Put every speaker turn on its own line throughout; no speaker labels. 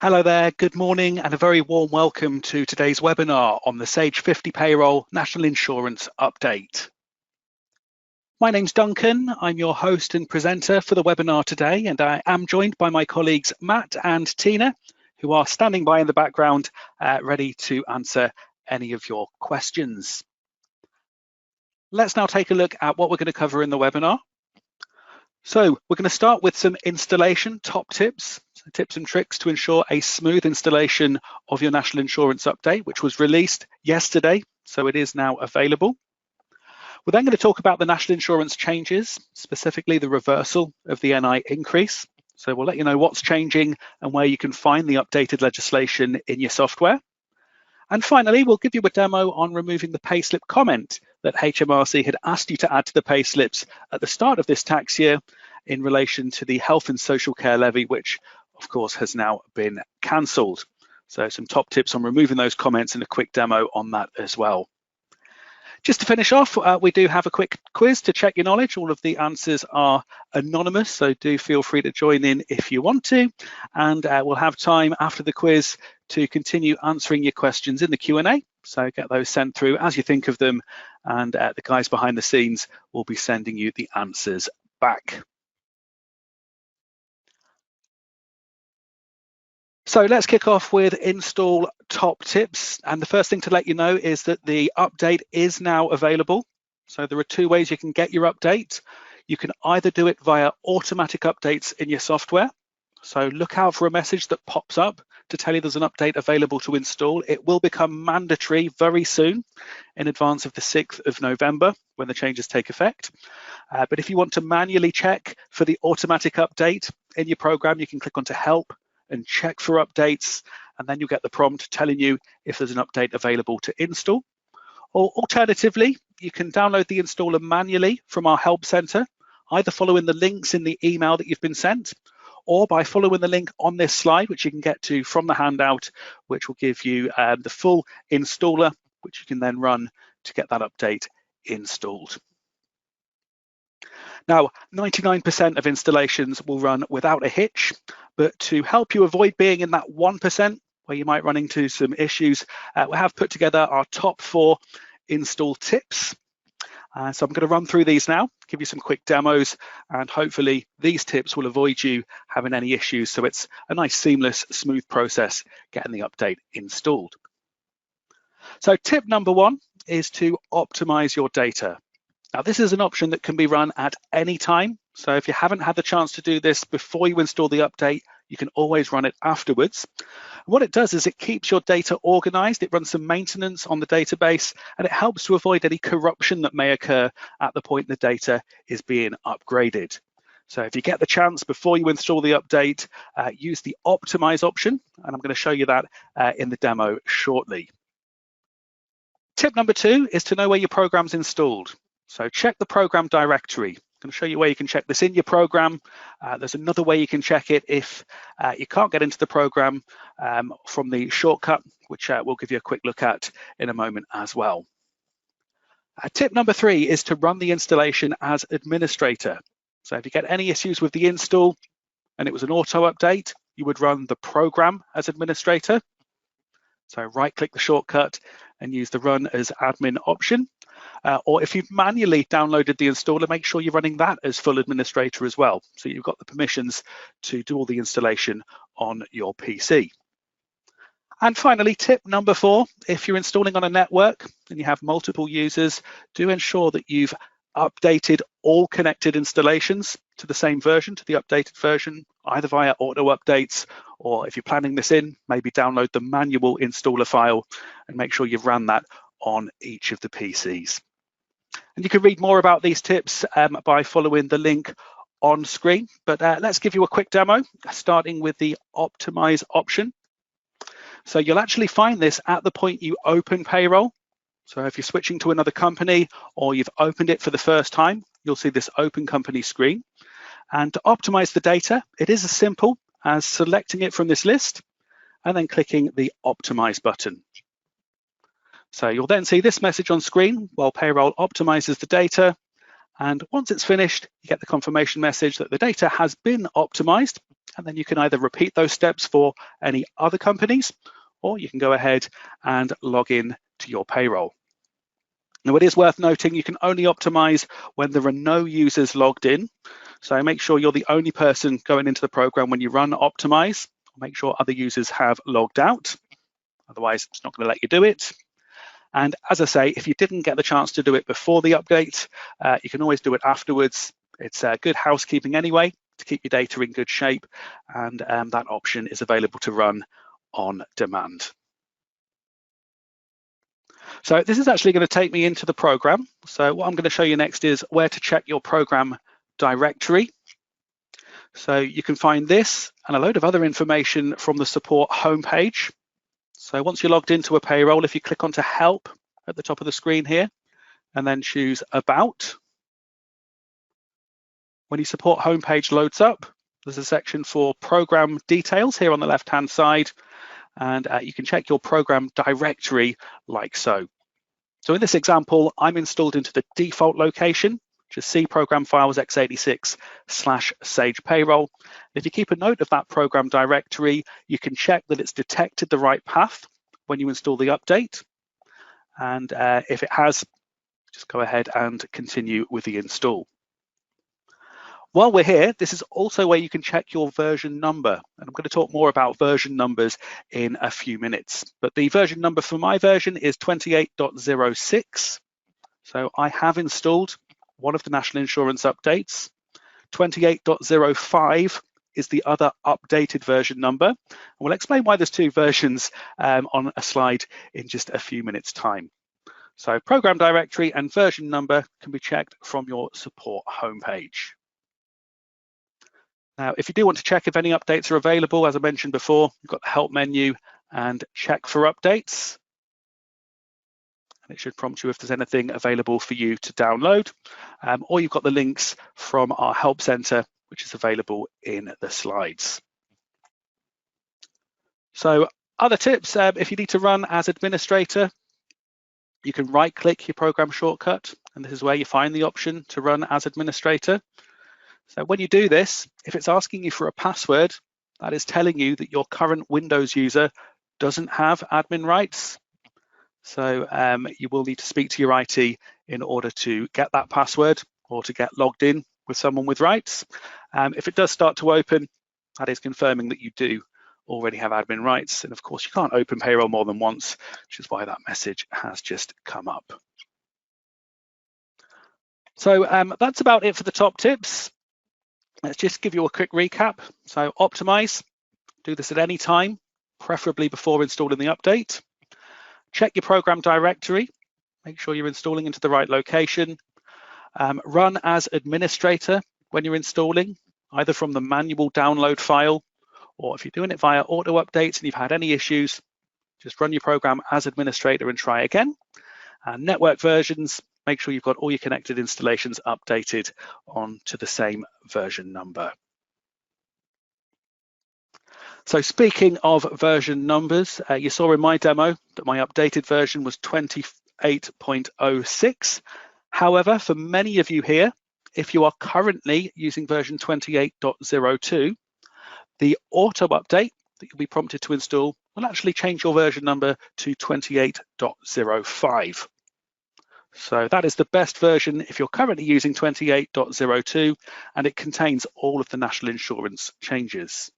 Hello there, good morning and a very warm welcome to today's webinar on the Sage 50 Payroll National Insurance Update. My name's Duncan, I'm your host and presenter for the webinar today, and I am joined by my colleagues Matt and Tina, who are standing by in the background, ready to answer any of your questions. Let's now take a look at what we're going to cover in the webinar. So we're going to start with some installation top tips, so tips and tricks to ensure a smooth installation of your national insurance update, which was released yesterday, so it is now available. We're then going to talk about the national insurance changes, specifically the reversal of the NI increase. So we'll let you know what's changing and where you can find the updated legislation in your software. And finally, we'll give you a demo on removing the payslip comment that HMRC had asked you to add to the payslips at the start of this tax year in relation to the health and social care levy, which of course has now been cancelled. So some top tips on removing those comments and a quick demo on that as well. Just to finish off, we do have a quick quiz to check your knowledge. All of the answers are anonymous, so do feel free to join in if you want to. And we'll have time after the quiz to continue answering your questions in the Q&A. So get those sent through as you think of them, and the guys behind the scenes will be sending you the answers back. So let's kick off with install top tips. And the first thing to let you know is that the update is now available. So there are two ways you can get your update. You can either do it via automatic updates in your software. So look out for a message that pops up to tell you there's an update available to install. It will become mandatory very soon, in advance of the 6th of November when the changes take effect. But if you want to manually check for the automatic update in your program, you can click onto Help and check for updates, and then you'll get the prompt telling you if there's an update available to install. Or alternatively, you can download the installer manually from our help center, either following the links in the email that you've been sent, or by following the link on this slide, which you can get to from the handout, which will give you the full installer, which you can then run to get that update installed. Now, 99% of installations will run without a hitch, but to help you avoid being in that 1% where you might run into some issues, we have put together our top 4 install tips. So I'm going to run through these now, give you some quick demos, and hopefully these tips will avoid you having any issues. So it's a nice, seamless, smooth process getting the update installed. So tip number 1 is to optimize your data. Now, this is an option that can be run at any time. So if you haven't had the chance to do this before you install the update, you can always run it afterwards. What it does is it keeps your data organized. It runs some maintenance on the database, and it helps to avoid any corruption that may occur at the point the data is being upgraded. So if you get the chance before you install the update, use the optimize option, and I'm going to show you that in the demo shortly. Tip number 2 is to know where your program's installed. So check the program directory. I'm going to show you where you can check this in your program. There's another way you can check it if you can't get into the program from the shortcut, which we'll give you a quick look at in a moment as well. Tip number 3 is to run the installation as administrator. So if you get any issues with the install and it was an auto update, you would run the program as administrator. So right-click the shortcut and use the Run as Admin option. Or if you've manually downloaded the installer, make sure you're running that as full administrator as well. So you've got the permissions to do all the installation on your PC. And finally, tip number 4, if you're installing on a network and you have multiple users, do ensure that you've updated all connected installations to the same version, to the updated version, either via auto updates, or if you're planning this in, maybe download the manual installer file and make sure you've run that on each of the PCs. And you can read more about these tips by following the link on screen, but let's give you a quick demo, starting with the optimize option. So you'll actually find this at the point you open Payroll. So if you're switching to another company or you've opened it for the first time, you'll see this open company screen. And to optimize the data, it is as simple as selecting it from this list and then clicking the optimize button. So you'll then see this message on screen while Payroll optimizes the data. And once it's finished, you get the confirmation message that the data has been optimized. and then you can either repeat those steps for any other companies, or you can go ahead and log in to your payroll. Now, it is worth noting you can only optimize when there are no users logged in. So make sure you're the only person going into the program when you run optimize. Make sure other users have logged out. Otherwise, it's not going to let you do it. And as I say, if you didn't get the chance to do it before the update, you can always do it afterwards. It's good housekeeping anyway, to keep your data in good shape. And that option is available to run on demand. So this is actually going to take me into the program. So what I'm going to show you next is where to check your program directory. So you can find this and a load of other information from the support homepage. So once you're logged into a payroll, if you click onto help at the top of the screen here and then choose about, when your support homepage loads up, there's a section for program details here on the left hand side, and you can check your program directory like so. So in this example, I'm installed into the default location, which is C program files x86/Sage Payroll. If you keep a note of that program directory, you can check that it's detected the right path when you install the update. And if it has, just go ahead and continue with the install. While we're here, this is also where you can check your version number. And I'm going to talk more about version numbers in a few minutes. But the version number for my version is 28.06. So I have installed one of the national insurance updates. 28.05 is the other updated version number. And we'll explain why there's two versions on a slide in just a few minutes' time. So program directory and version number can be checked from your support homepage. Now, if you do want to check if any updates are available, as I mentioned before, you've got the help menu and check for updates. And it should prompt you if there's anything available for you to download. Or you've got the links from our help center, which is available in the slides. So other tips, if you need to run as administrator, you can right-click your program shortcut, and this is where you find the option to run as administrator. So when you do this, if it's asking you for a password, that is telling you that your current Windows user doesn't have admin rights. So you will need to speak to your IT in order to get that password or to get logged in with someone with rights. If it does start to open, that is confirming that you do already have admin rights. And of course, you can't open payroll more than once, which is why that message has just come up. So that's about it for the top tips. Let's just give you a quick recap. So optimize, do this at any time, preferably before installing the update. Check your program directory, make sure you're installing into the right location. Run as administrator when you're installing, either from the manual download file, or if you're doing it via auto updates and you've had any issues, just run your program as administrator and try again. And network versions, make sure you've got all your connected installations updated onto the same version number. So speaking of version numbers, you saw in my demo that my updated version was 28.06. However, for many of you here, if you are currently using version 28.02, the auto update that you'll be prompted to install will actually change your version number to 28.05. So that is the best version if you're currently using 28.02, and it contains all of the national insurance changes.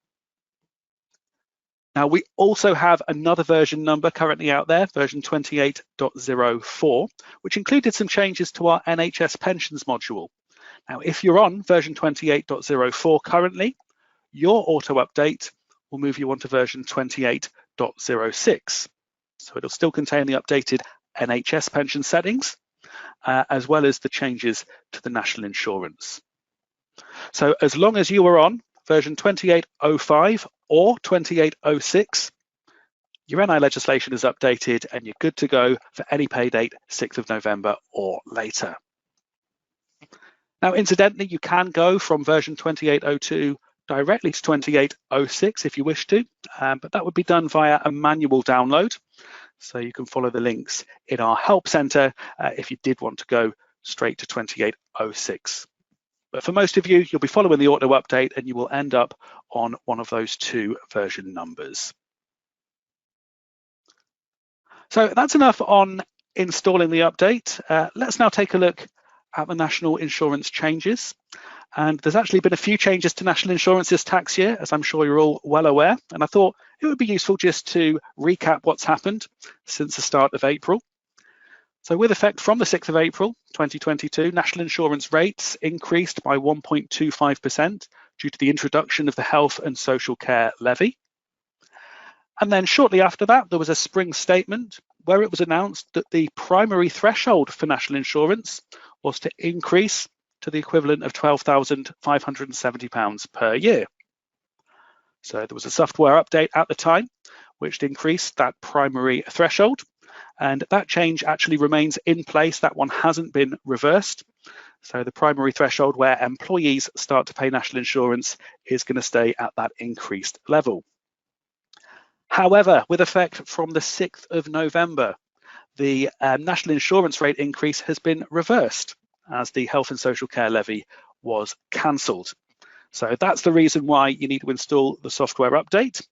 Now, we also have another version number currently out there, version 28.04, which included some changes to our NHS pensions module. Now, if you're on version 28.04 currently, your auto update will move you on to version 28.06. So it'll still contain the updated NHS pension settings, as well as the changes to the national insurance. So as long as you are on version 28.05 or 28.06, your NI legislation is updated and you're good to go for any pay date 6th of November or later. Now, incidentally, you can go from version 28.02 directly to 28.06 if you wish to, but that would be done via a manual download. So you can follow the links in our help center if you did want to go straight to 28.06. But for most of you, you'll be following the auto update and you will end up on one of those two version numbers. So that's enough on installing the update. Let's now take a look at the national insurance changes. And there's actually been a few changes to national insurance this tax year, as I'm sure you're all well aware. And I thought it would be useful just to recap what's happened since the start of April. So with effect from the 6th of April 2022, national insurance rates increased by 1.25% due to the introduction of the Health and Social Care Levy. And then shortly after that, there was a spring statement where it was announced that the primary threshold for national insurance was to increase to the equivalent of £12,570 per year. So there was a software update at the time, which increased that primary threshold. And that change actually remains in place. That one hasn't been reversed. So the primary threshold where employees start to pay national insurance is going to stay at that increased level. However, with effect from the 6th of November, the national insurance rate increase has been reversed as the Health and Social Care Levy was cancelled. So that's the reason why you need to install the software update.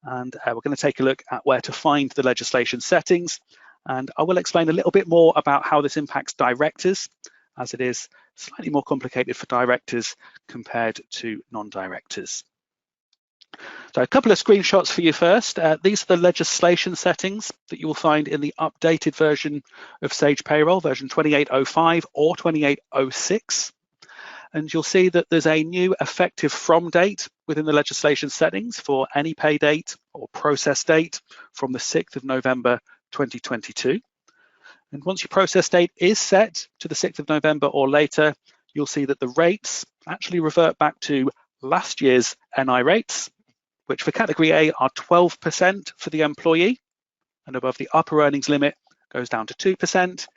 And we're going to take a look at where to find the legislation settings. And I will explain a little bit more about how this impacts directors, as it is slightly more complicated for directors compared to non-directors. So a couple of screenshots for you first. These are the legislation settings that you will find in the updated version of Sage Payroll, version 2805 or 2806. And you'll see that there's a new effective from date within the legislation settings for any pay date or process date from the 6th of November 2022. And once your process date is set to the 6th of November or later, you'll see that the rates actually revert back to last year's NI rates, which for category A are 12% for the employee, and above the upper earnings limit goes down to 2%.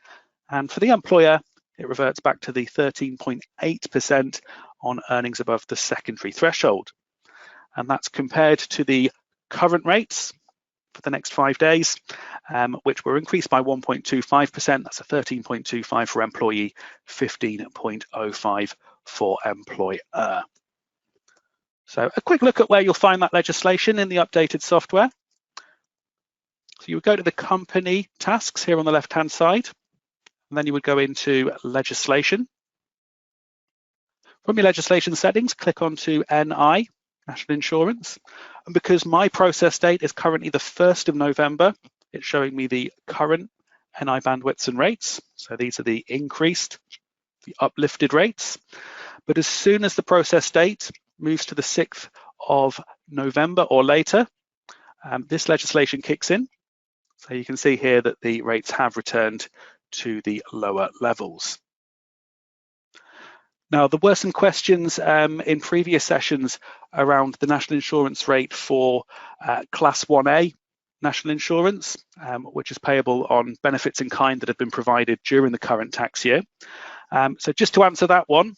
And for the employer, it reverts back to the 13.8% on earnings above the secondary threshold. And that's compared to the current rates for the next 5 days, which were increased by 1.25%. That's a 13.25 for employee, 15.05 for employer. So a quick look at where you'll find that legislation in the updated software. So you would go to the company tasks here on the left-hand side, and then you would go into legislation. From your legislation settings, click onto NI, National Insurance. And because my process date is currently the 1st of November, it's showing me the current NI bandwidths and rates. So these are the increased, the uplifted rates. But as soon as the process date moves to the 6th of November or later, this legislation kicks in. So you can see here that the rates have returned to the lower levels. Now, there were some questions in previous sessions around the national insurance rate for Class 1A national insurance, which is payable on benefits in kind that have been provided during the current tax year. So just to answer that one,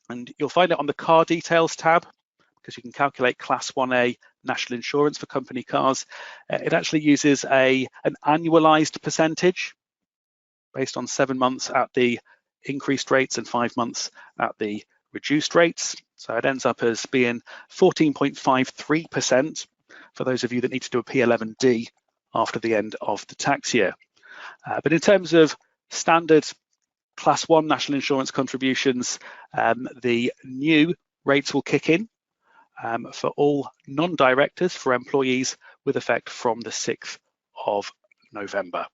and you'll find it on the car details tab, because you can calculate Class 1A national insurance for company cars. It actually uses an annualized percentage based on 7 months at the increased rates and 5 months at the reduced rates. So it ends up as being 14.53% for those of you that need to do a P11D after the end of the tax year. But in terms of standard Class 1 national insurance contributions, the new rates will kick in for all non-directors for employees with effect from the 6th of November.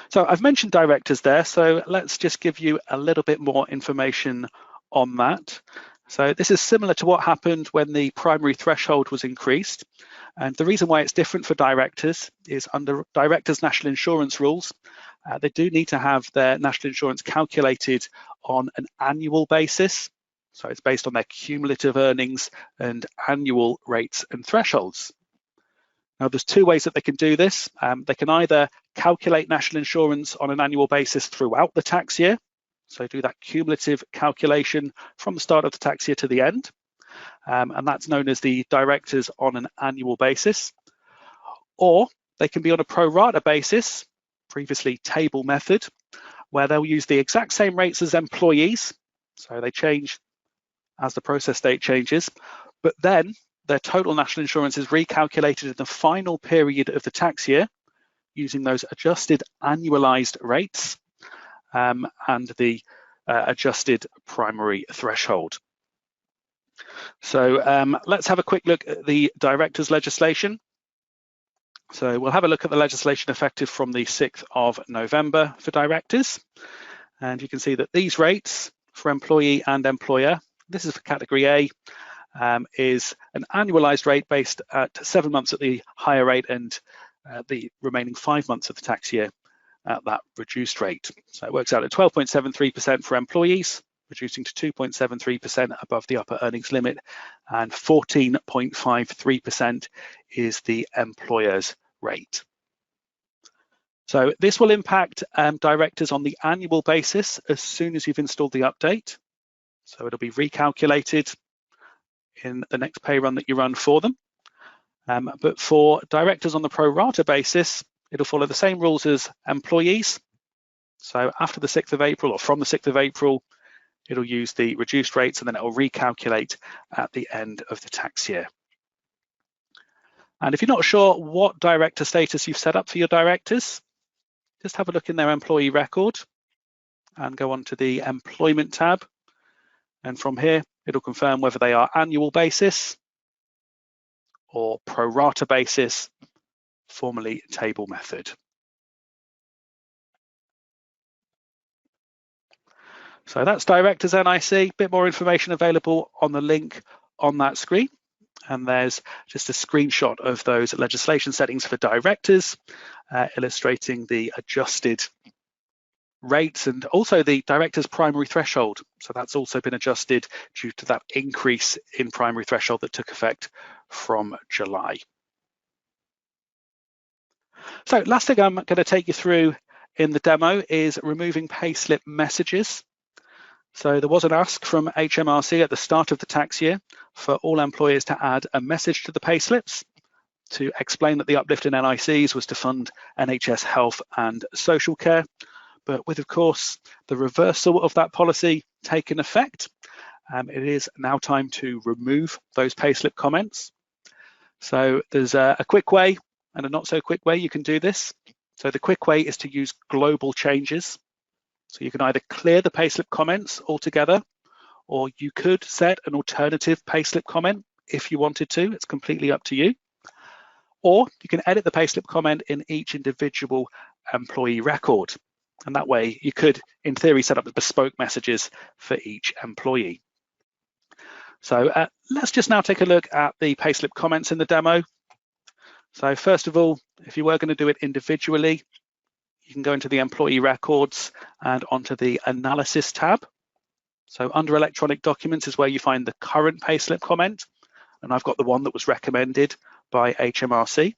So I've mentioned directors there, so let's just give you a little bit more information on that. So this is similar to what happened when the primary threshold was increased. And the reason why it's different for directors is under directors' national insurance rules, they do need to have their national insurance calculated on an annual basis. So it's based on their cumulative earnings and annual rates and thresholds. Now, there's two ways that they can do this. They can either calculate national insurance on an annual basis throughout the tax year, so do that cumulative calculation from the start of the tax year to the end, and that's known as the directors on an annual basis. Or they can be on a pro rata basis, previously table method, where they'll use the exact same rates as employees. So they change as the process date changes, but then their total national insurance is recalculated in the final period of the tax year using those adjusted annualized rates and the adjusted primary threshold. So let's have a quick look at the directors' legislation. So we'll have a look at the legislation effective from the 6th of November for directors. And you can see that these rates for employee and employer, this is for category A, is an annualized rate based at 7 months at the higher rate and the remaining 5 months of the tax year at that reduced rate. So it works out at 12.73% for employees, reducing to 2.73% above the upper earnings limit, and 14.53% is the employer's rate. So this will impact directors on the annual basis as soon as you've installed the update. So it'll be recalculated in the next pay run that you run for them. But for directors on the pro rata basis, it'll follow the same rules as employees. So after the 6th of April, or from the 6th of April, it'll use the reduced rates and then it'll recalculate at the end of the tax year. And if you're not sure what director status you've set up for your directors, just have a look in their employee record and go on to the employment tab. And from here, it'll confirm whether they are annual basis or pro rata basis, formerly table method. So that's Directors NIC, a bit more information available on the link on that screen. And there's just a screenshot of those legislation settings for directors, illustrating the adjusted rates and also the director's primary threshold. So that's also been adjusted due to that increase in primary threshold that took effect from July. So last thing I'm going to take you through in the demo is removing payslip messages. So there was an ask from HMRC at the start of the tax year for all employers to add a message to the payslips to explain that the uplift in NICs was to fund NHS health and social care. But with, of course, the reversal of that policy taking effect, it is now time to remove those payslip comments. So there's a quick way and a not so quick way you can do this. So the quick way is to use global changes. So you can either clear the payslip comments altogether, or you could set an alternative payslip comment if you wanted to. It's completely up to you. Or you can edit the payslip comment in each individual employee record. And that way you could, in theory, set up the bespoke messages for each employee. So let's just now take a look at the payslip comments in the demo. So first of all, if you were going to do it individually, you can go into the employee records and onto the analysis tab. So under electronic documents is where you find the current payslip comment. And I've got the one that was recommended by HMRC.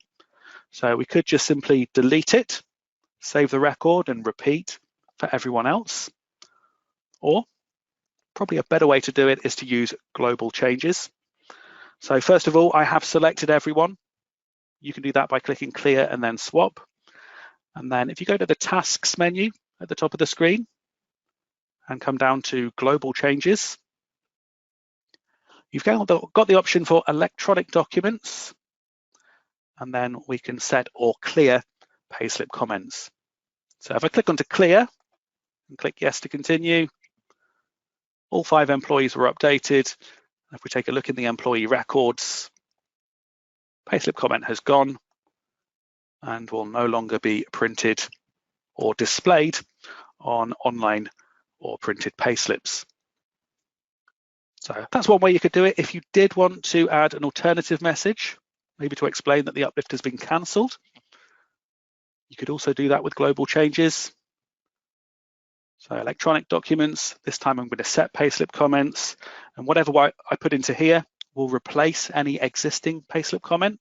So we could just simply delete it, save the record and repeat for everyone else. Or probably a better way to do it is to use global changes. So first of all, I have selected everyone. You can do that by clicking clear and then swap. And then if you go to the tasks menu at the top of the screen and come down to global changes, you've got the option for electronic documents, and then we can set or clear payslip comments. So if I click onto clear and click yes to continue, all 5 employees were updated. If we take a look in the employee records, payslip comment has gone and will no longer be printed or displayed on online or printed payslips. So that's one way you could do it. If you did want to add an alternative message, maybe to explain that the uplift has been cancelled, you could also do that with global changes. So electronic documents, this time I'm going to set payslip comments, and whatever I put into here will replace any existing payslip comment.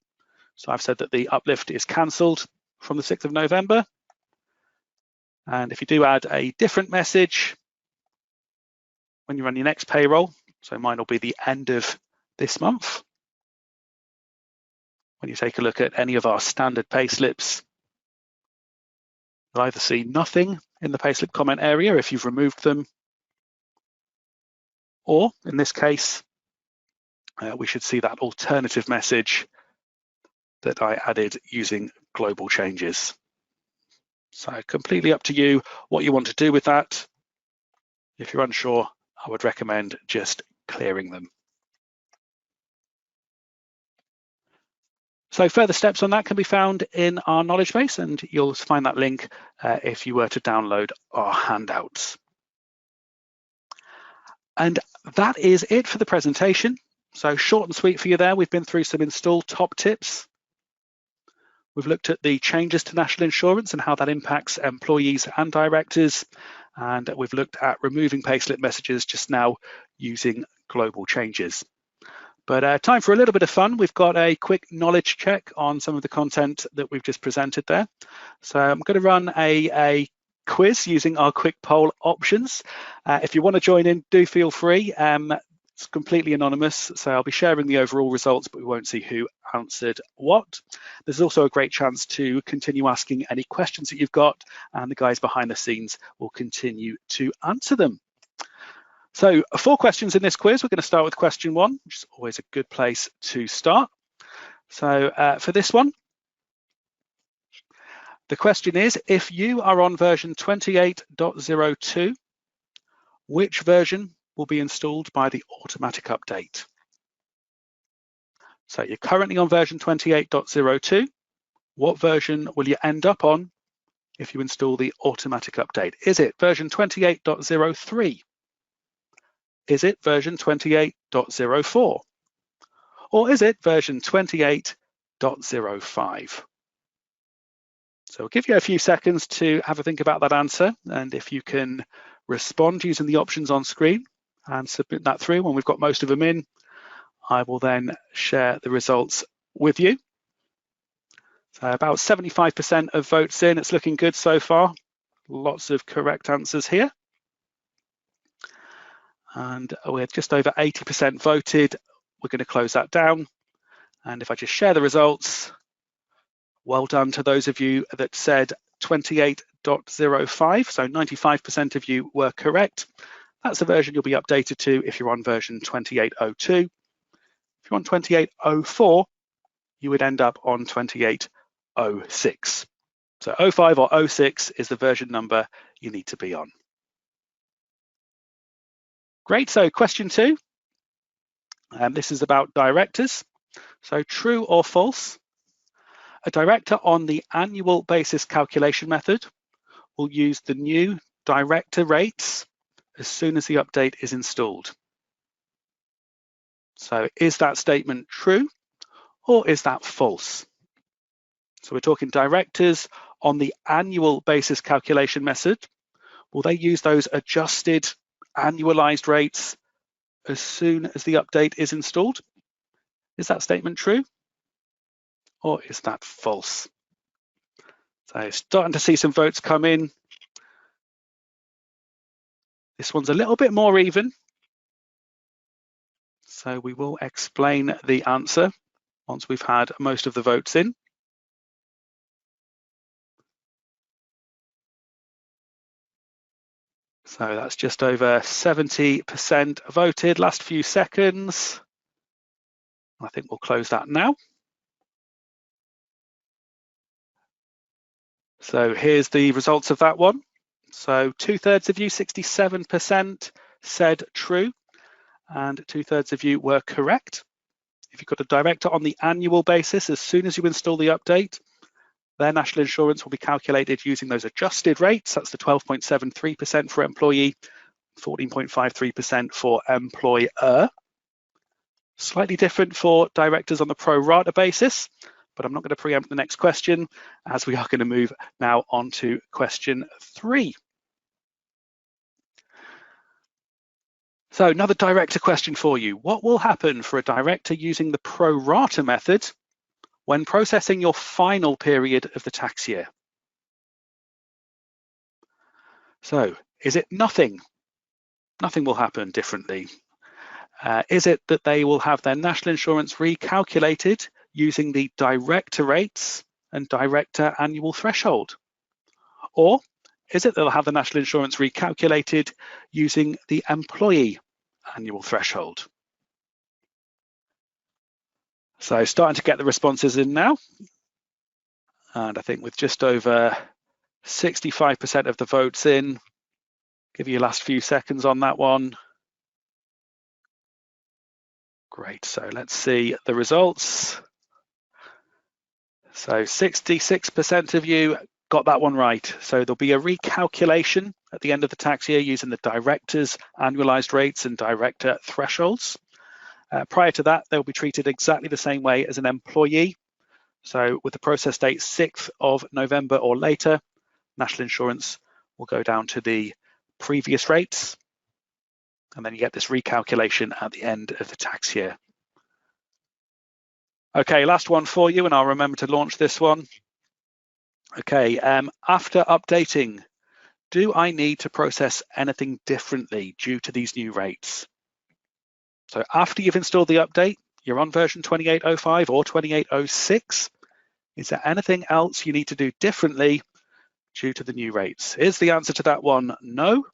So I've said that the uplift is cancelled from the 6th of November. And if you do add a different message when you run your next payroll, so mine will be the end of this month. When you take a look at any of our standard payslips, You'll either see nothing in the payslip comment area if you've removed them, or in this case, we should see that alternative message that I added using global changes. So completely up to you what you want to do with that. If you're unsure, I would recommend just clearing them. So further steps on that can be found in our knowledge base, and you'll find that link if you were to download our handouts. And that is it for the presentation. So short and sweet for you there. We've been through some install top tips. We've looked at the changes to national insurance and how that impacts employees and directors. And we've looked at removing payslip messages just now using global changes. But time for a little bit of fun. We've got a quick knowledge check on some of the content that we've just presented there. So I'm going to run a quiz using our quick poll options. If you want to join in, do feel free. It's completely anonymous, so I'll be sharing the overall results, but we won't see who answered what. There's also a great chance to continue asking any questions that you've got, and the guys behind the scenes will continue to answer them. So 4 questions in this quiz. We're going to start with question 1, which is always a good place to start. So for this one, the question is, if you are on version 28.02, which version will be installed by the automatic update? So you're currently on version 28.02. What version will you end up on if you install the automatic update? Is it version 28.03? Is it version 28.04? Or is it version 28.05? So I'll give you a few seconds to have a think about that answer. And if you can respond using the options on screen and submit that through when we've got most of them in, I will then share the results with you. So about 75% of votes in. It's looking good so far. Lots of correct answers here. And we're just over 80% voted. We're going to close that down. And if I just share the results, well done to those of you that said 28.05. So 95% of you were correct. That's the version you'll be updated to if you're on version 28.02. If you're on 28.04, you would end up on 28.06. So 05 or 06 is the version number you need to be on. Great, so question 2. This is about directors. So true or false? A director on the annual basis calculation method will use the new director rates as soon as the update is installed. So is that statement true or is that false? So we're talking directors on the annual basis calculation method. Will they use those adjusted annualized rates as soon as the update is installed? Is that statement true or is that false? So starting to see some votes come in. This one's a little bit more even. So we will explain the answer once we've had most of the votes in. So that's just over 70% voted. Last few seconds. I think we'll close that now. So here's the results of that one. So 2/3 of you, 67%, said true, and 2/3 of you were correct. If you've got a director on the annual basis, as soon as you install the update, their national insurance will be calculated using those adjusted rates. That's the 12.73% for employee, 14.53% for employer. Slightly different for directors on the pro rata basis, but I'm not going to preempt the next question as we are going to move now on to question 3. So another director question for you. What will happen for a director using the pro rata method when processing your final period of the tax year? So is it nothing? Nothing will happen differently. Is it that they will have their national insurance recalculated using the director rates and director annual threshold? Or is it they'll have the national insurance recalculated using the employee annual threshold? So starting to get the responses in now. And I think with just over 65% of the votes in, give you your last few seconds on that one. Great, so let's see the results. So 66% of you got that one right. So there'll be a recalculation at the end of the tax year using the director's annualized rates and director thresholds. Prior to that, they'll be treated exactly the same way as an employee. So with the process date 6th of November or later, national insurance will go down to the previous rates. And then you get this recalculation at the end of the tax year. Okay, last one for you, and I'll remember to launch this one. Okay, after updating, do I need to process anything differently due to these new rates? So after you've installed the update, you're on version 28.05 or 28.06. Is there anything else you need to do differently due to the new rates? Is the answer to that one no,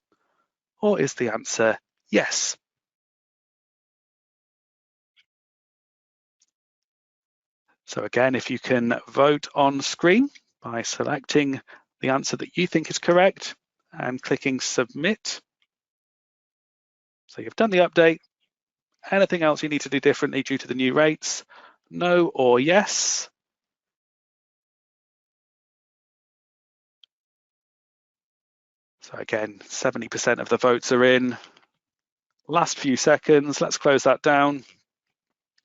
or is the answer yes? So again, if you can vote on screen by selecting the answer that you think is correct and clicking submit. So you've done the update. Anything else you need to do differently due to the new rates? No or yes? So again, 70% of the votes are in. Last few seconds, let's close that down.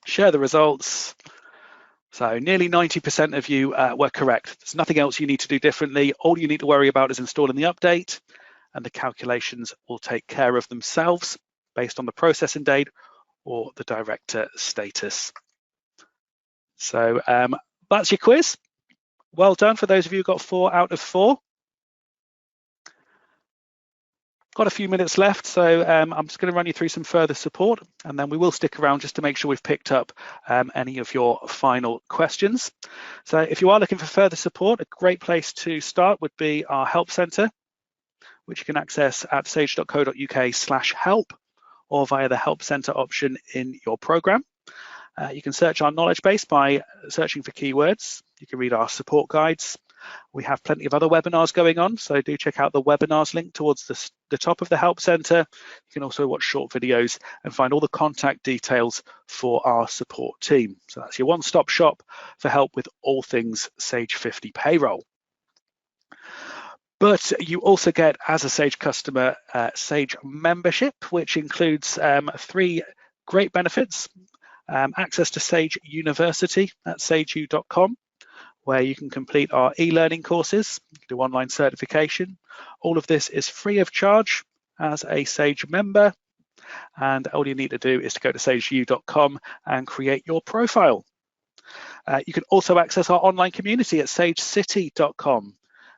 Share the results. So nearly 90% of you were correct. There's nothing else you need to do differently. All you need to worry about is installing the update, and the calculations will take care of themselves based on the processing date or the director status. So that's your quiz. Well done for those of you who got 4 out of 4. Got a few minutes left, so I'm just going to run you through some further support, and then we will stick around just to make sure we've picked up any of your final questions. So if you are looking for further support, a great place to start would be our help centre, which you can access at sage.co.uk/help or via the help centre option in your programme. You can search our knowledge base by searching for keywords. You can read our support guides. We have plenty of other webinars going on, so do check out the webinars link towards the top of the Help Centre. You can also watch short videos and find all the contact details for our support team. So that's your one-stop shop for help with all things Sage 50 payroll. But you also get, as a Sage customer, Sage membership, which includes 3 great benefits. Access to Sage University at sageu.com, where you can complete our e-learning courses, do online certification. All of this is free of charge as a Sage member, and all you need to do is to go to sageu.com and create your profile. You can also access our online community at sagecity.com.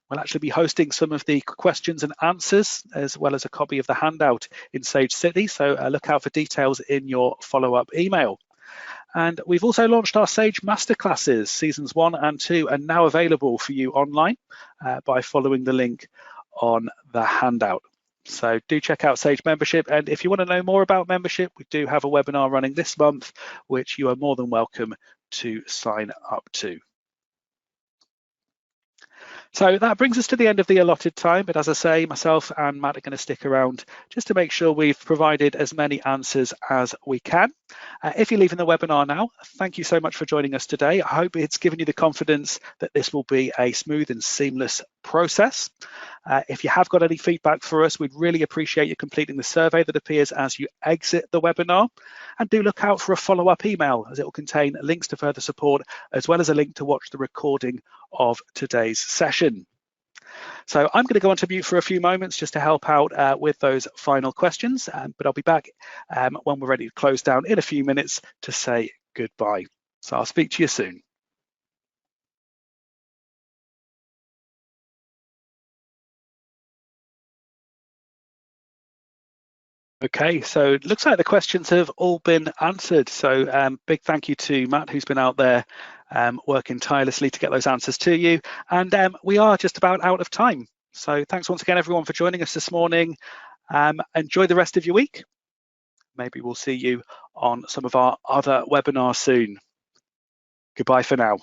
We'll actually be hosting some of the questions and answers, as well as a copy of the handout in Sage City, so look out for details in your follow-up email. And we've also launched our Sage Masterclasses. Seasons 1 and 2 are now available for you online by following the link on the handout. So do check out Sage membership. And if you want to know more about membership, we do have a webinar running this month, which you are more than welcome to sign up to. So that brings us to the end of the allotted time, but as I say, myself and Matt are going to stick around just to make sure we've provided as many answers as we can. If you're leaving the webinar now, thank you so much for joining us today. I hope it's given you the confidence that this will be a smooth and seamless process. If you have got any feedback for us, we'd really appreciate you completing the survey that appears as you exit the webinar. And do look out for a follow-up email, as it will contain links to further support, as well as a link to watch the recording of today's session. So I'm going to go on to mute for a few moments just to help out with those final questions, but I'll be back when we're ready to close down in a few minutes to say goodbye. So I'll speak to you soon. Okay, so it looks like the questions have all been answered. So big thank you to Matt, who's been out there working tirelessly to get those answers to you. And we are just about out of time. So thanks once again, everyone, for joining us this morning. Enjoy the rest of your week. Maybe we'll see you on some of our other webinars soon. Goodbye for now.